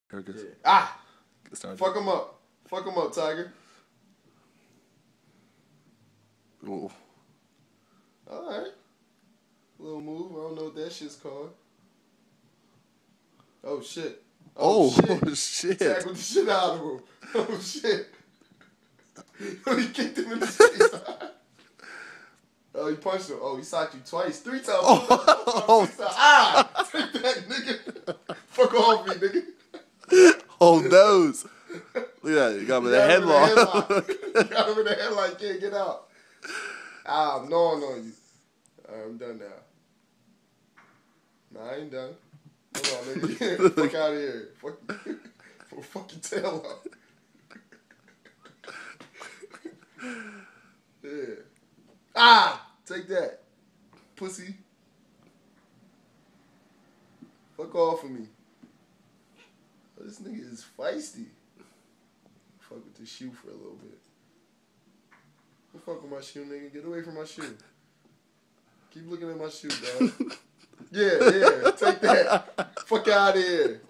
Here it goes. Yeah. Ah! Get started. Fuck him up. Fuck him up, Tiger. Ooh. Alright. Little move. I don't know what that shit's called. Oh, shit. Oh, shit. Tackled the shit out of him. Oh, shit. He kicked him in the face. Oh, he punched him. Oh, he socked you twice. 3 times. Oh. Ah! Take that, nigga. Fuck off me, nigga. Oh, nose. Look at that. You got him in the headlock. You got him in the headlock. Can't get out. Ah, I'm gnawing on you. Alright, I'm done now. Nah, I ain't done. Hold on, nigga. Fuck out of here. Fuck your tail out. Yeah. Ah! Take that. Pussy. Fuck off of me. Oh, this nigga is feisty. Fuck with the shoe for a little bit. Don't fuck with my shoe, nigga. Get away from my shoe. Keep looking at my shoe, dog. Yeah, take that. Fuck out of here.